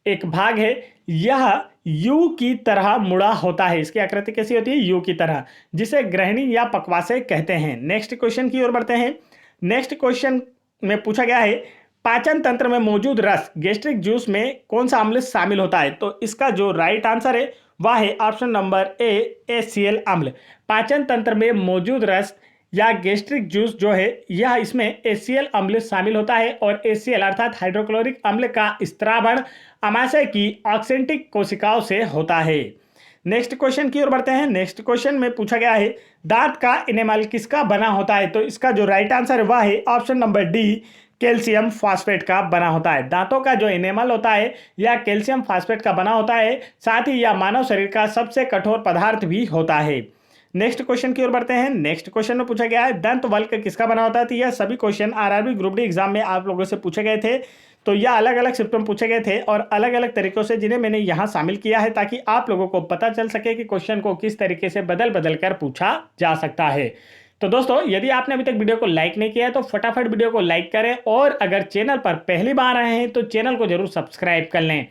एक भाग है। यह यू की तरह मुड़ा होता है। इसकी आकृति कैसी होती है? यू की तरह, जिसे ग्रहणी या पक्वाशय कहते हैं। नेक्स्ट क्वेश्चन की ओर बढ़ते हैं। नेक्स्ट क्वेश्चन में पूछा गया है पाचन तंत्र में मौजूद रस गैस्ट्रिक जूस में कौन सा अम्ल शामिल होता है? तो इसका जो राइट आंसर है वह है ऑप्शन नंबर ए, HCl अम्ल। पाचन तंत्र में मौजूद रस या गैस्ट्रिक जूस जो है यह इसमें HCl अम्ल शामिल होता है, और HCl अर्थात हाइड्रोक्लोरिक अम्ल का स्त्रावण अमाशय की ऑक्सेंटिक कोशिकाओं से होता है। नेक्स्ट क्वेश्चन की ओर बढ़ते हैं। नेक्स्ट क्वेश्चन में पूछा गया है दांत का इनेमल किसका बना होता है? तो इसका जो राइट आंसर है वह है option number D, calcium phosphate का बना होता है। दांतों का जो इनेमल होता है यह कैल्शियम फॉस्फेट का बना होता है। साथ ही यह मानव शरीर का सबसे कठोर पदार्थ भी होता है। नेक्स्ट क्वेश्चन की ओर बढ़ते हैं। नेक्स्ट क्वेश्चन में पूछा गया है दंत वल्क किसका बना होता है? तो यह सभी question RRB group D exam में आप लोगों से पूछे गए थे। तो यह अलग अलग शिफ्ट में पूछे गए थे और अलग अलग तरीकों से, जिन्हें मैंने यहाँ शामिल किया है ताकि आप लोगों को पता चल सके कि क्वेश्चन को किस तरीके से बदल बदल कर पूछा जा सकता है। तो दोस्तों यदि आपने अभी तक वीडियो को लाइक नहीं किया है तो फटाफट वीडियो को लाइक करें, और अगर चैनल पर पहली बार आए हैं तो चैनल को जरूर सब्सक्राइब कर लें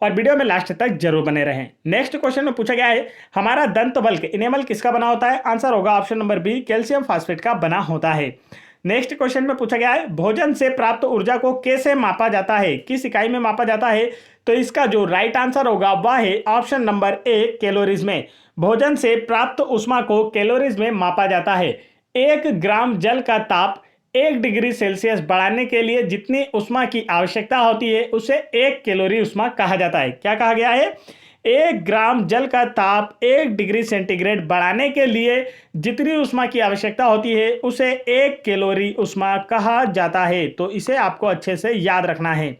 और वीडियो में लास्ट तक जरूर बने रहें। नेक्स्ट क्वेश्चन में पूछा गया है हमारा दंत वल्क इनेमल किसका बना होता है? आंसर होगा option number B, calcium phosphate का बना होता है। नेक्स्ट क्वेश्चन में पूछा गया है भोजन से प्राप्त ऊर्जा को कैसे मापा जाता है, किस इकाई में मापा जाता है। तो इसका जो राइट आंसर होगा वह है ऑप्शन नंबर ए कैलोरीज में। भोजन से प्राप्त ऊष्मा को कैलोरीज में मापा जाता है। 1 ग्राम जल का ताप 1 डिग्री सेल्सियस बढ़ाने के लिए जितनी ऊष्मा की आवश्यकता होती है उसे 1 कैलोरी ऊष्मा कहा जाता है। क्या कहा गया है? 1 ग्राम जल का ताप 1 डिग्री सेंटीग्रेड बढ़ाने के लिए जितनी ऊष्मा की आवश्यकता होती है उसे 1 कैलोरी ऊष्मा कहा जाता है। तो इसे आपको अच्छे से याद रखना है।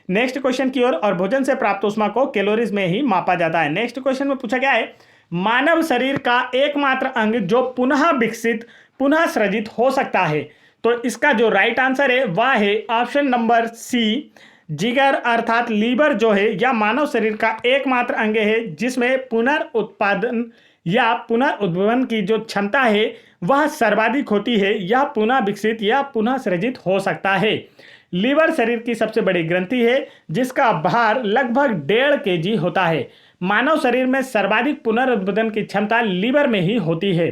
नेक्स्ट क्वेश्चन की ओर, और भोजन से प्राप्त ऊष्मा को कैलोरीज में ही मापा जाता है। नेक्स्ट क्वेश्चन में पूछा गया है मानव शरीर का एकमात्र अंग जो पुनः विकसित पुनः सृजित हो सकता है। तो इसका जो राइट आंसर है वह है ऑप्शन नंबर सी जिगर, अर्थात लीवर जो है यह मानव शरीर का एकमात्र अंग है जिसमें पुनर्उत्पादन या पुनर्उद्भवन की जो क्षमता है वह सर्वाधिक होती है। यह पुनः विकसित या पुनः सृजित हो सकता है। लीवर शरीर की सबसे बड़ी ग्रंथि है जिसका भार लगभग 1.5 केजी होता है। मानव शरीर में सर्वाधिक पुनरुत्पादन की क्षमता लीवर में ही होती है।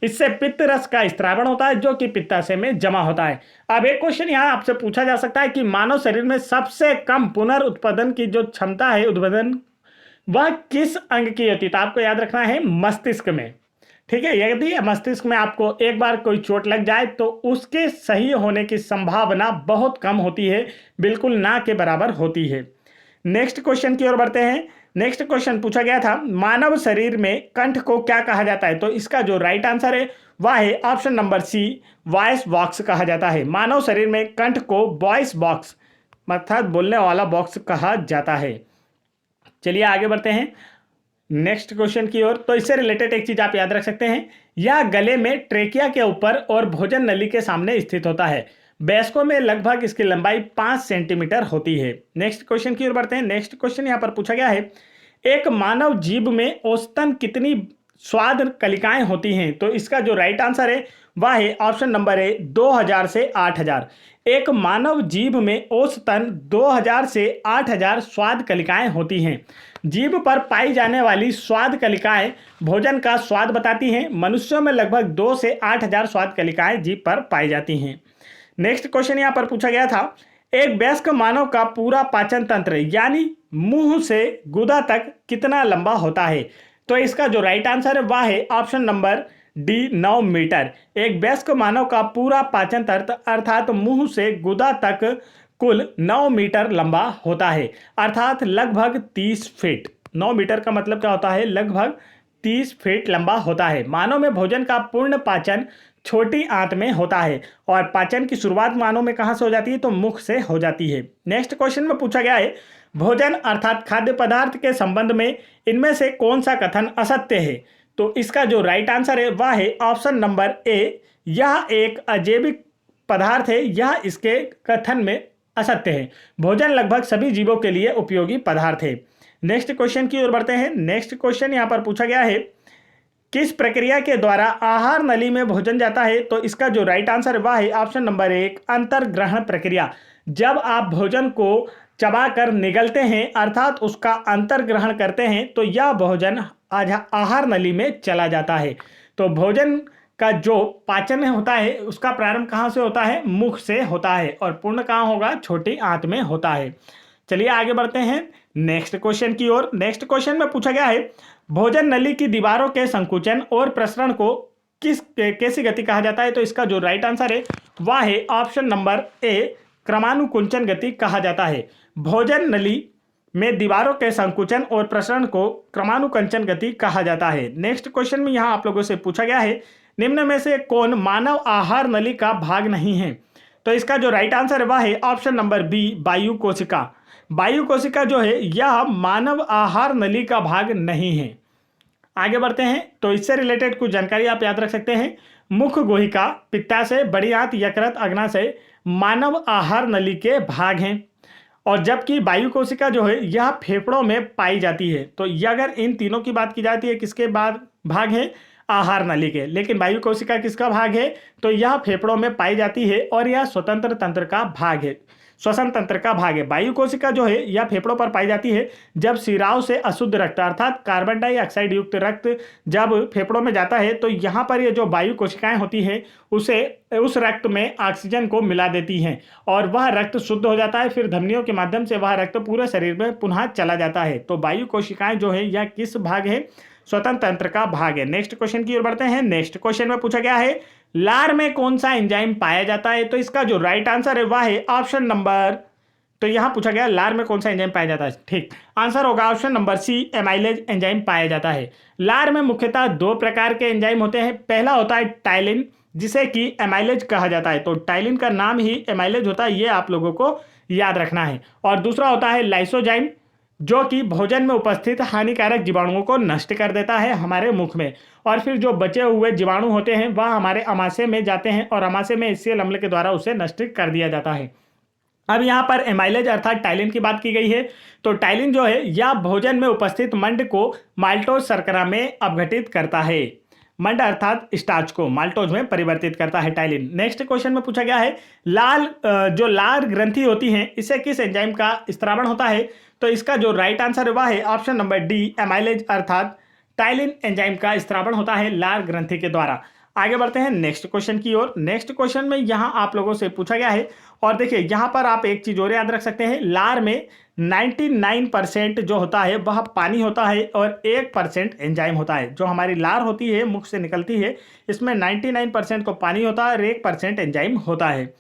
इससे पित्त रस का स्त्रावण होता है जो कि पित्ताशय में जमा होता है। अब एक क्वेश्चन यहाँ आपसे पूछा जा सकता है कि मानव शरीर में सबसे कम पुनरुत्पादन की जो क्षमता है उत्पादन वह किस अंग की होती है। तो आपको याद रखना है मस्तिष्क में। ठीक है, यदि मस्तिष्क में आपको एक बार कोई चोट लग जाए तो उसके सही होने की संभावना बहुत कम होती है, बिल्कुल ना के बराबर होती है। नेक्स्ट क्वेश्चन की ओर बढ़ते हैं। नेक्स्ट क्वेश्चन पूछा गया था मानव शरीर में कंठ को क्या कहा जाता है। तो इसका जो राइट आंसर है वह है option number C voice box कहा जाता है। मानव शरीर में कंठ को वॉइस बॉक्स अर्थात बोलने वाला बॉक्स कहा जाता है। चलिए आगे बढ़ते हैं नेक्स्ट क्वेश्चन की ओर। तो इससे रिलेटेड एक चीज आप याद रख सकते हैं, यह गले में ट्रेकिया के ऊपर और भोजन नली के सामने स्थित होता है। वयस्कों में लगभग इसकी लंबाई 5 सेंटीमीटर होती है। नेक्स्ट क्वेश्चन की ओर बढ़ते हैं। नेक्स्ट क्वेश्चन यहाँ पर पूछा गया है एक मानव जीभ में औसतन कितनी स्वाद कलिकाएं होती हैं। तो इसका जो राइट आंसर है वह है ऑप्शन नंबर ए 2000 से 8000। एक मानव जीभ में औसतन 2000 से 8000 स्वाद कलिकाएं होती हैं। जीभ पर पाई जाने वाली स्वाद कलिकाएं भोजन का स्वाद बताती हैं। मनुष्यों में लगभग 2 से 8000 स्वाद कलिकाएं जीभ पर पाई जाती हैं। नेक्स्ट क्वेश्चन यहाँ पर पूछा गया था एक वयस्क मानव का पूरा पाचन तंत्र यानी मुंह से गुदा तक कितना लंबा होता है। तो इसका जो राइट आंसर है वह है ऑप्शन नंबर डी 9 मीटर। एक वयस्क मानव का पूरा पाचन तंत्र अर्थात मुंह से गुदा तक कुल 9 मीटर लंबा होता है, अर्थात लगभग 30 फीट। 9 मीटर का मतलब क्या होता है? लगभग 30 फीट लंबा होता है। मानव में भोजन का पूर्ण पाचन छोटी आंत में होता है और पाचन की शुरुआत मानव में कहां से हो जाती है? तो मुख से हो जाती है। नेक्स्ट क्वेश्चन में पूछा गया है भोजन अर्थात खाद्य पदार्थ के संबंध में इनमें से कौन सा कथन असत्य है। तो इसका जो राइट आंसर है वह है ऑप्शन नंबर ए यह एक अजैविक पदार्थ है, यह इसके कथन में असत्य है। भोजन लगभग सभी जीवों के लिए उपयोगी पदार्थ है। नेक्स्ट क्वेश्चन की ओर बढ़ते हैं। नेक्स्ट क्वेश्चन यहाँ पर पूछा गया है किस प्रक्रिया के द्वारा आहार नली में भोजन जाता है। तो इसका जो राइट आंसर है वह है ऑप्शन नंबर 1 अंतर्ग्रहण प्रक्रिया। जब आप भोजन को चबाकर निगलते हैं अर्थात उसका अंतर्ग्रहण करते हैं तो यह भोजन आहार नली में चला जाता है। तो भोजन का जो पाचन होता है उसका प्रारंभ कहाँ से होता है? मुख से होता है और पूर्ण कहाँ होगा? छोटी आंत में होता है। चलिए आगे बढ़ते हैं नेक्स्ट क्वेश्चन की ओर। नेक्स्ट क्वेश्चन में पूछा गया है भोजन नली की दीवारों के संकुचन और प्रसरण को कैसी गति कहा जाता है। तो इसका जो राइट आंसर है वह है ऑप्शन नंबर ए क्रमानुकुंचन गति कहा जाता है। भोजन नली में दीवारों के संकुचन और प्रसरण को क्रमानुकुंचन गति कहा जाता है। नेक्स्ट क्वेश्चन में यहाँ आप लोगों से पूछा गया है निम्न में से कौन मानव आहार नली का भाग नहीं है। तो इसका जो राइट आंसर है वह है ऑप्शन नंबर बी वायु कोशिका। वायु कोशिका जो है यह मानव आहार नली का भाग नहीं है। आगे बढ़ते हैं। तो इससे रिलेटेड कुछ जानकारी आप याद रख सकते हैं। मुख गुहिका, पित्ताशय, बड़ी आंत, यकृत, अग्नाशय मानव आहार नली के भाग हैं और जबकि वायु कोशिका जो है यह फेफड़ों में पाई जाती है। तो यह अगर इन तीनों की बात की जाती है किसके बाद भाग है? आहार नली के। लेकिन वायु कोशिका किसका भाग है? तो यह फेफड़ों में पाई जाती है और यह स्वतंत्र तंत्र का भाग है। श्वसन तंत्र का भाग है। वायु कोशिका जो है यह फेफड़ों पर पाई जाती है। जब सिराओं से अशुद्ध रक्त अर्थात कार्बन डाइऑक्साइड युक्त रक्त जब फेफड़ों में जाता है तो यहाँ पर ये जो वायु कोशिकाएं होती हैं उसे उस रक्त में ऑक्सीजन को मिला देती हैं और वह रक्त शुद्ध हो जाता है। फिर धमनियों के माध्यम से वह रक्त पूरे शरीर में पुनः चला जाता है। तो वायु कोशिकाएं जो है यह किस भाग है? श्वसन तंत्र का भाग है। नेक्स्ट क्वेश्चन की ओर बढ़ते हैं। नेक्स्ट क्वेश्चन में पूछा गया है लार में कौन सा एंजाइम पाया जाता है? तो इसका जो राइट आंसर है वह है ऑप्शन नंबर, तो यहां पूछा गया लार में कौन सा एंजाइम पाया जाता है। ठीक आंसर होगा option number C, amylase enzyme पाया जाता है। लार में मुख्यतः दो प्रकार के एंजाइम होते हैं। पहला होता है टाइलिन जिसे कि एमाइलेज कहा जाता है। तो टाइलिन का नाम ही एमाइलेज होता है, ये आप लोगों को याद रखना है। और दूसरा होता है लाइसोजाइम जो कि भोजन में उपस्थित हानिकारक जीवाणुओं को नष्ट कर देता है हमारे मुख में। और फिर जो बचे हुए जीवाणु होते हैं वह हमारे अमाशय में जाते हैं और अमाशय में HCl अम्ल के द्वारा उसे नष्ट कर दिया जाता है। अब यहाँ पर एमाइलेज अर्थात टाइलिन की बात की गई है। तो टाइलिन जो है यह भोजन में उपस्थित मंड को माल्टोज शर्करा में अपघटित करता है। मंड अर्थात स्टार्च को माल्टोज में परिवर्तित करता है टाइलिन। नेक्स्ट क्वेश्चन में पूछा गया है जो लाल ग्रंथि होती हैं इससे किस एंजाइम का स्त्रावण होता है? तो इसका जो राइट आंसर है वह है ऑप्शन नंबर डी, एमाइलेज अर्थात टाइलिन एंजाइम का स्त्रावण होता है लाल ग्रंथि के द्वारा। आगे बढ़ते हैं नेक्स्ट क्वेश्चन की ओर। नेक्स्ट क्वेश्चन में यहाँ आप लोगों से पूछा गया है और देखिए यहाँ पर आप एक चीज और याद रख सकते हैं, लार में 99% जो होता है वह पानी होता है और 1% एंजाइम होता है। जो हमारी लार होती है मुख से निकलती है इसमें 99% को पानी होता है और 1% एंजाइम होता है।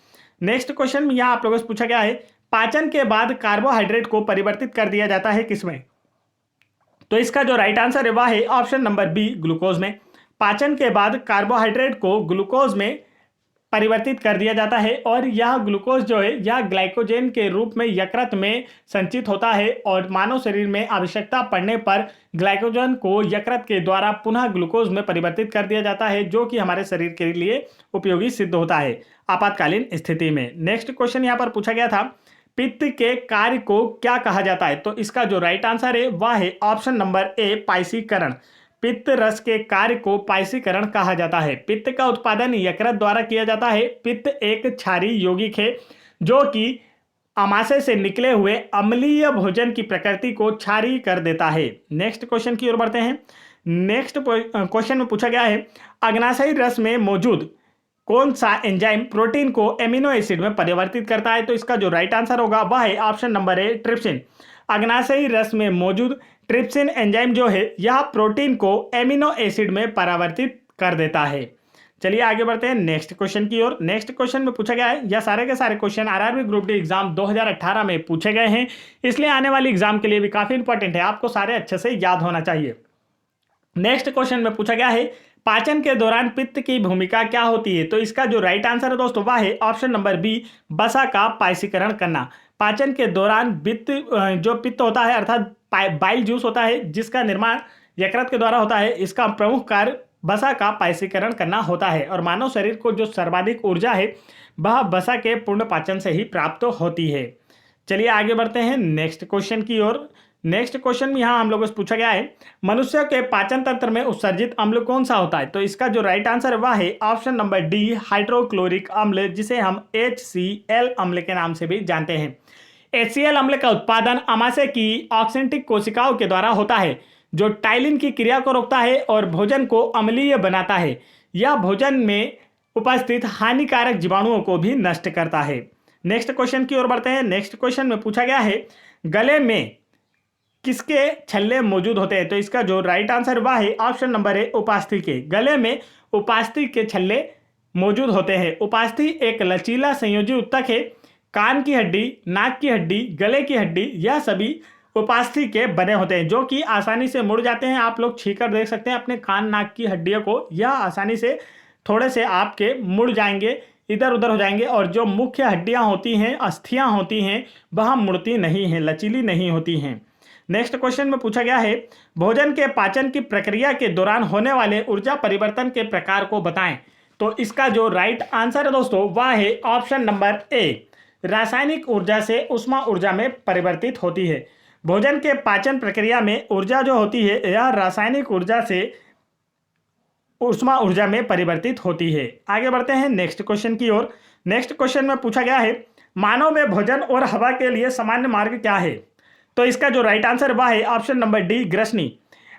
नेक्स्ट क्वेश्चन में यहाँ आप लोगों से पूछा गया है पाचन के बाद कार्बोहाइड्रेट को परिवर्तित कर दिया जाता है किसमें? तो इसका जो राइट आंसर है वह है ऑप्शन नंबर बी, ग्लूकोज में। पाचन के बाद कार्बोहाइड्रेट को ग्लूकोज में परिवर्तित कर दिया जाता है और यह ग्लूकोज जो है यह ग्लाइकोजन के रूप में यकृत में संचित होता है और मानव शरीर में आवश्यकता पड़ने पर ग्लाइकोजन को यकृत के द्वारा पुनः ग्लूकोज में परिवर्तित कर दिया जाता है जो कि हमारे शरीर के लिए उपयोगी सिद्ध होता है आपातकालीन स्थिति में। नेक्स्ट क्वेश्चन यहाँ पर पूछा गया था पित्त के कार्य को क्या कहा जाता है? तो इसका जो राइट आंसर है वह है ऑप्शन नंबर ए, पायसीकरण। पित्त रस के कार्य को पायसीकरण कहा जाता है। पित्त का उत्पादन यकृत द्वारा किया जाता है। पित्त एक क्षारीय यौगिक है जो कि अमाशय से निकले हुए अम्लीय भोजन की प्रकृति को क्षारीय कर देता है। नेक्स्ट क्वेश्चन की ओर बढ़ते हैं। नेक्स्ट क्वेश्चन में पूछा गया है अग्नाशयी रस में मौजूद कौन सा एंजाइम प्रोटीन को एमिनो एसिड में परिवर्तित करता है? तो इसका जो राइट आंसर होगा वह है ऑप्शन नंबर ए, ट्रिप्सिन। अग्नाशयी रस में मौजूद ट्रिप्सिन एंजाइम जो है यह प्रोटीन को एमिनो एसिड में परिवर्तित कर देता है। चलिए आगे बढ़ते हैं नेक्स्ट क्वेश्चन की ओर। नेक्स्ट क्वेश्चन में पूछा गया है यह सारे के सारे question RRB group D exam 2018 में पूछे गए हैं, इसलिए आने वाली एग्जाम के लिए भी काफी इंपॉर्टेंट है, आपको सारे अच्छे से याद होना चाहिए। नेक्स्ट क्वेश्चन में पूछा गया है पाचन के दौरान पित्त की भूमिका क्या होती है? तो इसका जो राइट आंसर है दोस्तों वह है ऑप्शन नंबर बी, वसा का पायसीकरण करना। पाचन के दौरान जो पित्त होता है अर्थात बाइल जूस होता है जिसका निर्माण यकृत के द्वारा होता है, इसका प्रमुख कार्य वसा का पायसीकरण करना होता है और मानव शरीर को जो सर्वाधिक ऊर्जा है वह वसा के पूर्ण पाचन से ही प्राप्त होती है। चलिए आगे बढ़ते हैं नेक्स्ट क्वेश्चन की ओर। नेक्स्ट क्वेश्चन में यहाँ हम लोगों से पूछा गया है मनुष्य के पाचन तंत्र में उत्सर्जित अम्ल कौन सा होता है? तो इसका जो राइट आंसर है वह है ऑप्शन नंबर डी, हाइड्रोक्लोरिक अम्ल, जिसे हम HCl अम्ल के नाम से भी जानते हैं। HCl अम्ल का उत्पादन अमाशय की ऑक्सेंटिक कोशिकाओं के द्वारा होता है जो टाइलिन की क्रिया को रोकता है और भोजन को अम्लीय बनाता है। यह भोजन में उपस्थित हानिकारक जीवाणुओं को भी नष्ट करता है। नेक्स्ट क्वेश्चन की ओर बढ़ते हैं। नेक्स्ट क्वेश्चन में पूछा गया है गले में किसके छल्ले मौजूद होते हैं? तो इसका जो राइट आंसर वह है ऑप्शन नंबर ए, उपास्थि के। गले में उपास्थि के छल्ले मौजूद होते हैं। उपास्थि एक लचीला संयोजी ऊतक है। कान की हड्डी, नाक की हड्डी, गले की हड्डी यह सभी उपास्थि के बने होते हैं जो कि आसानी से मुड़ जाते हैं। आप लोग छीकर देख सकते हैं अपने कान नाक की हड्डियों को, यह आसानी से थोड़े से आपके मुड़ जाएंगे, इधर उधर हो जाएंगे और जो मुख्य हड्डियां होती हैं, अस्थियां होती हैं, वह मुड़ती नहीं हैं, लचीली नहीं होती हैं। नेक्स्ट क्वेश्चन में पूछा गया है भोजन के पाचन की प्रक्रिया के दौरान होने वाले ऊर्जा परिवर्तन के प्रकार को बताएं। तो इसका जो राइट आंसर है दोस्तों वह है ऑप्शन नंबर ए, रासायनिक ऊर्जा से उष्मा ऊर्जा में परिवर्तित होती है। भोजन के पाचन प्रक्रिया में ऊर्जा जो होती है यह रासायनिक ऊर्जा से उष्मा ऊर्जा में परिवर्तित होती है। आगे बढ़ते हैं नेक्स्ट क्वेश्चन की ओर। नेक्स्ट क्वेश्चन में पूछा गया है मानव में भोजन और हवा के लिए सामान्य मार्ग क्या है? तो इसका जो राइट आंसर वह है ऑप्शन नंबर डी, ग्रसनी।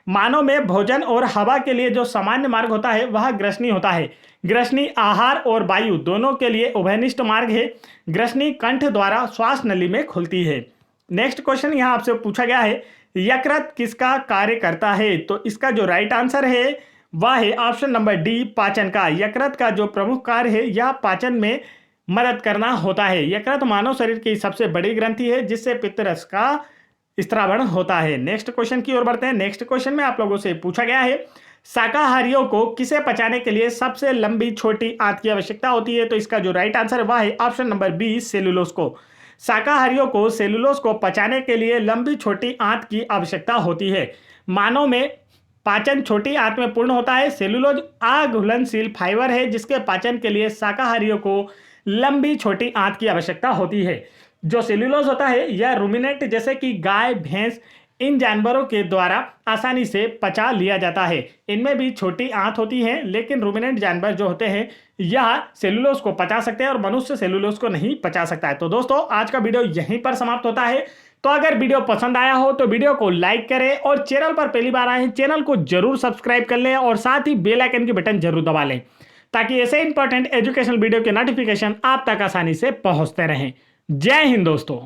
मानव में भोजन और हवा के लिए जो सामान्य मार्ग होता है वह ग्रसनी होता है। ग्रसनी आहार और वायु दोनों के लिए उभयनिष्ठ मार्ग है। ग्रसनी कंठ द्वारा श्वास नली में खुलती है। नेक्स्ट क्वेश्चन यहाँ आपसे पूछा गया है, यकृत किसका कार्य करता है? तो इसका जो राइट आंसर है वह है ऑप्शन नंबर डी, पाचन का। यकृत का जो प्रमुख कार्य है यह पाचन में मदद करना होता है। यकृत मानव शरीर की सबसे बड़ी ग्रंथि है जिससे पित्तरस का स्त्रावण होता है। नेक्स्ट क्वेश्चन की ओर बढ़ते हैं। नेक्स्ट क्वेश्चन में आप लोगों से पूछा गया है, शाकाहारियों को किसे पचाने के लिए सबसे लंबी छोटी आंत की आवश्यकता होती है? तो इसका जो राइट आंसर वह है ऑप्शन नंबर बी, सेलुलोज को। शाकाहारियों को सेलुलोज को पचाने के लिए लंबी छोटी आंत की आवश्यकता होती है। मानव में पाचन छोटी आंत में पूर्ण होता है। सेलुलोज अघुलनशील फाइबर है जिसके पाचन के लिए शाकाहारियों को लंबी छोटी आंत की आवश्यकता होती है। जो सेलुलोज होता है यह रूमिनेंट जैसे कि गाय, भैंस, इन जानवरों के द्वारा आसानी से पचा लिया जाता है। इनमें भी छोटी आंत होती है, लेकिन रूमिनेंट जानवर जो होते हैं यह सेलुलोज को पचा सकते हैं और मनुष्य सेलुलोज को नहीं पचा सकता है। तो दोस्तों आज का वीडियो यहीं पर समाप्त होता है। तो अगर वीडियो पसंद आया हो तो वीडियो को लाइक करें और चैनल पर पहली बार आए हैं चैनल को जरूर सब्सक्राइब कर लें और साथ ही बेल आइकन की बटन जरूर दबा लें ताकि ऐसे इंपॉर्टेंट एजुकेशनल वीडियो के नोटिफिकेशन आप तक आसानी से पहुंचते रहें। जय हिंद दोस्तों।